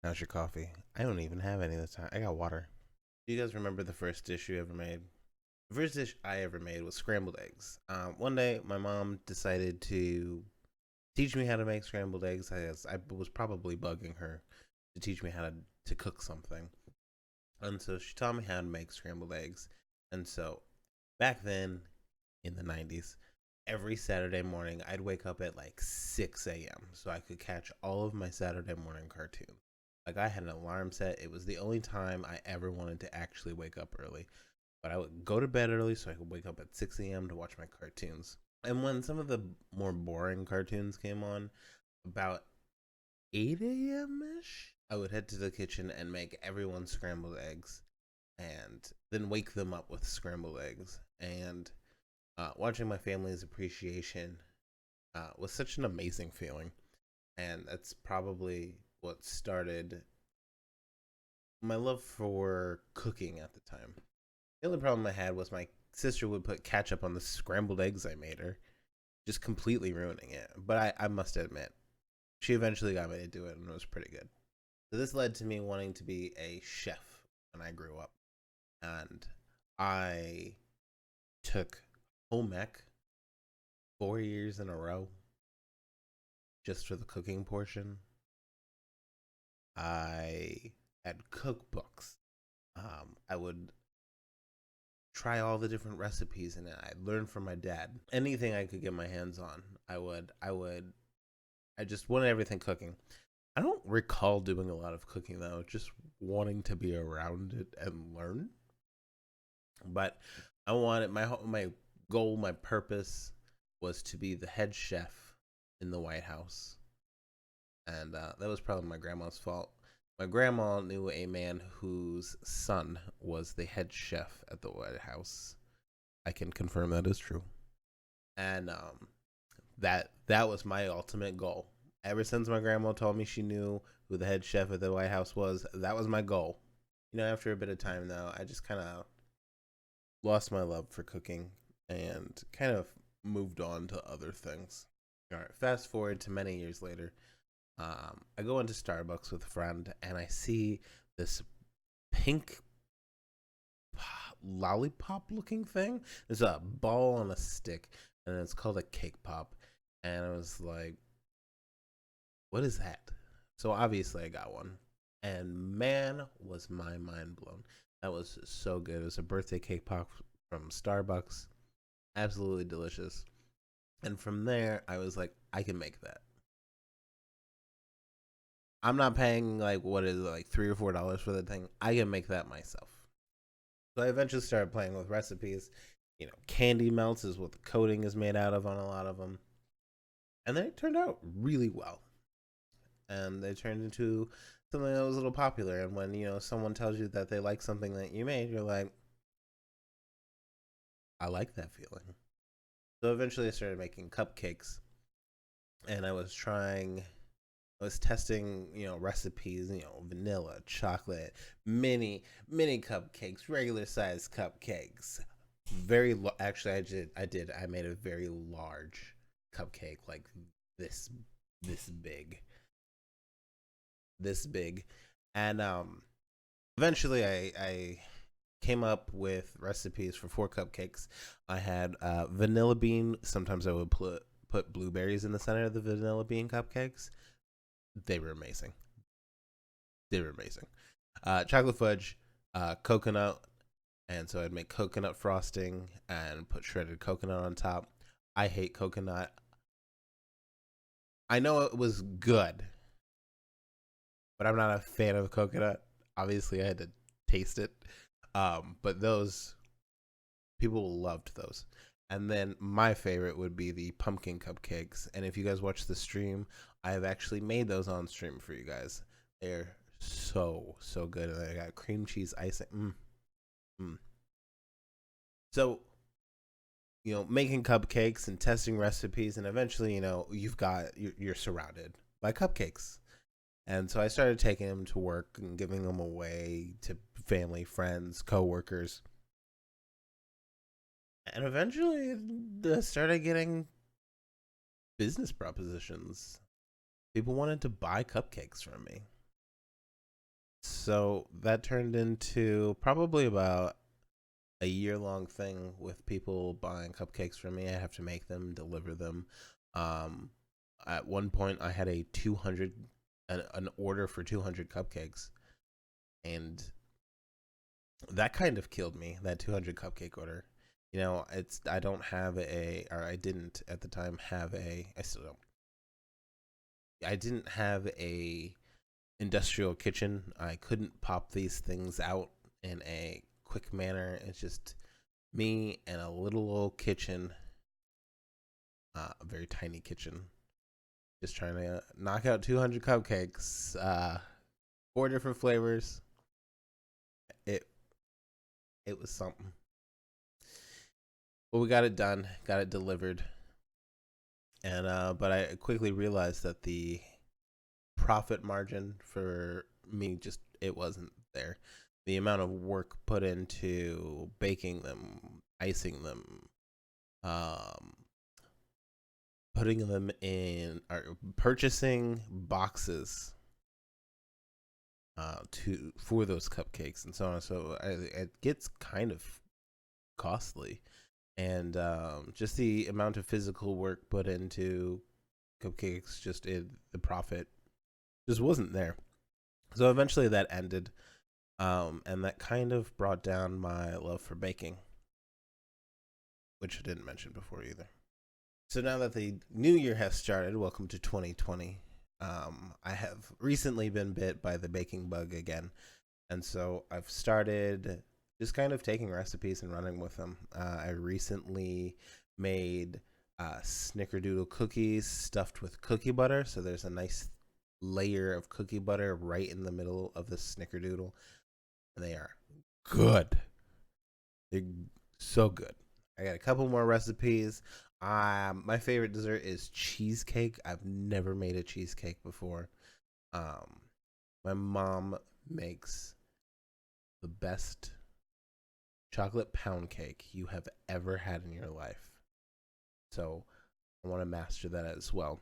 How's your coffee? I don't even have any this time. I got water. Do you guys remember the first dish you ever made? The first dish I ever made was scrambled eggs. One day, my mom decided to teach me how to make scrambled eggs. I was probably bugging her to teach me how to cook something. And so she taught me how to make scrambled eggs. And so back then, in the 90s, every Saturday morning, I'd wake up at like 6 a.m. so I could catch all of my Saturday morning cartoons. Like, I had an alarm set. It was the only time I ever wanted to actually wake up early. But I would go to bed early so I could wake up at 6 a.m. to watch my cartoons. And when some of the more boring cartoons came on, about 8 a.m. ish, I would head to the kitchen and make everyone scrambled eggs and then wake them up with scrambled eggs. And watching my family's appreciation was such an amazing feeling. And that's probably what started my love for cooking at the time. The only problem I had was my sister would put ketchup on the scrambled eggs I made her, just completely ruining it. But I must admit, she eventually got me to do it, and it was pretty good. So this led to me wanting to be a chef when I grew up, and I took home ec 4 years in a row just for the cooking portion. I had cookbooks. I would try all the different recipes in it. I learned from my dad. Anything I could get my hands on, I just wanted everything cooking. I don't recall doing a lot of cooking though, just wanting to be around it and learn. But I wanted my goal, my purpose was to be the head chef in the White House. And that was probably my grandma's fault. My grandma knew a man whose son was the head chef at the White House. I can confirm that is true. And that was my ultimate goal. Ever since my grandma told me she knew who the head chef at the White House was, that was my goal. After a bit of time though, I just kind of lost my love for cooking and kind of moved on to other things. All right, fast forward to many years later. I go into Starbucks with a friend and I see this pink lollipop looking thing. There's a ball on a stick and it's called a cake pop. And I was like, what is that? So obviously I got one. And man, was my mind blown. That was so good. It was a birthday cake pop from Starbucks. Absolutely delicious. And from there, I was like, I can make that. I'm not paying like what is it, like $3 or $4 for the thing. I can make that myself. So I eventually started playing with recipes. Candy melts is what the coating is made out of on a lot of them, and they turned out really well. And they turned into something that was a little popular. And when someone tells you that they like something that you made, you're like, I like that feeling. So eventually, I started making cupcakes, and I was testing, recipes, vanilla, chocolate, mini cupcakes, regular size cupcakes. Actually, I made a very large cupcake, like this this big, this big, and eventually I came up with recipes for 4 cupcakes. I had vanilla bean. Sometimes I would put blueberries in the center of the vanilla bean cupcakes. They were amazing. They were amazing. Chocolate fudge, coconut, and so I'd make coconut frosting and put shredded coconut on top. I hate coconut. I know it was good, but I'm not a fan of coconut. Obviously, I had to taste it. But those people loved those. And then my favorite would be the pumpkin cupcakes. And if you guys watch the stream, I have actually made those on stream for you guys. They're so good. And I got cream cheese icing. Mm. So making cupcakes and testing recipes, and eventually, you're surrounded by cupcakes. And so I started taking them to work and giving them away to family, friends, coworkers. And eventually, I started getting business propositions. People wanted to buy cupcakes from me. So that turned into probably about a year long thing with people buying cupcakes from me. I have to make them, deliver them. Um, at one point, I had a 200 an order for 200 cupcakes, and that kind of killed me. That 200 cupcake order. It's I don't have a, or I didn't at the time have a. I still don't. I didn't have a industrial kitchen. I couldn't pop these things out in a quick manner. It's just me and a little old kitchen, a very tiny kitchen, just trying to knock out 200 cupcakes, 4 different flavors. It it was something, but we got it done, got it delivered, and but I quickly realized that the profit margin for me just it wasn't there. The amount of work put into baking them, icing them, um, putting them in, or purchasing boxes to for those cupcakes and so on. So it gets kind of costly, and just the amount of physical work put into cupcakes, the profit just wasn't there. So eventually that ended, and that kind of brought down my love for baking, which I didn't mention before either. So now that the new year has started, welcome to 2020. I have recently been bit by the baking bug again, and so I've started just kind of taking recipes and running with them. I recently made snickerdoodle cookies stuffed with cookie butter, so there's a nice layer of cookie butter right in the middle of the snickerdoodle, and they are good. They're so good. I got a couple more recipes. My favorite dessert is cheesecake. I've never made a cheesecake before. Um, my mom makes the best chocolate pound cake you have ever had in your life. So I want to master that as well.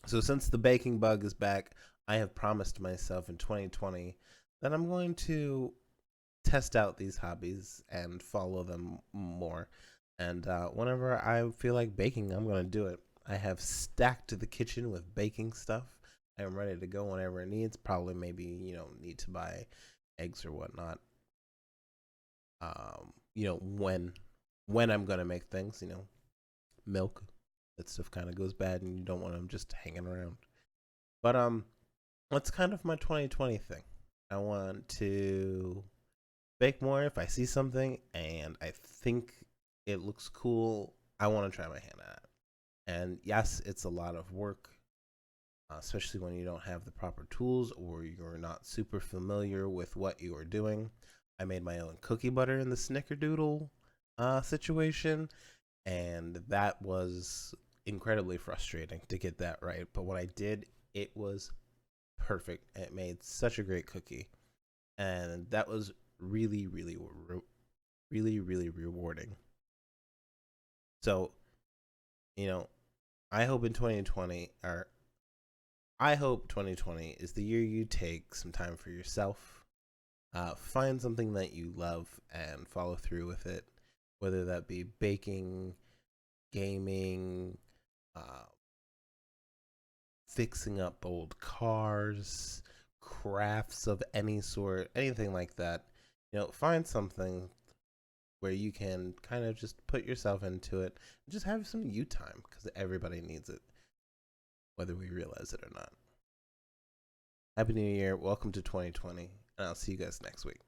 So since the baking bug is back, I have promised myself in 2020 that I'm going to test out these hobbies and follow them more. And whenever I feel like baking, I'm going to do it. I have stacked the kitchen with baking stuff. I am ready to go whenever it needs. Probably maybe, need to buy eggs or whatnot. When I'm going to make things, milk. That stuff kind of goes bad and you don't want them just hanging around. But that's kind of my 2020 thing. I want to bake more. If I see something and I think it looks cool, I want to try my hand at it. And yes, it's a lot of work, especially when you don't have the proper tools or you're not super familiar with what you are doing. I made my own cookie butter in the snickerdoodle situation, and that was incredibly frustrating to get that right. But when I did, it was perfect. It made such a great cookie, and that was really, really, really, really rewarding. So, you know, I hope in 2020, or I hope 2020 is the year you take some time for yourself, find something that you love and follow through with it, whether that be baking, gaming, uh, fixing up old cars, crafts of any sort, anything like that. Find something where you can kind of just put yourself into it and just have some you time because everybody needs it, whether we realize it or not. Happy New Year. Welcome to 2020. And I'll see you guys next week.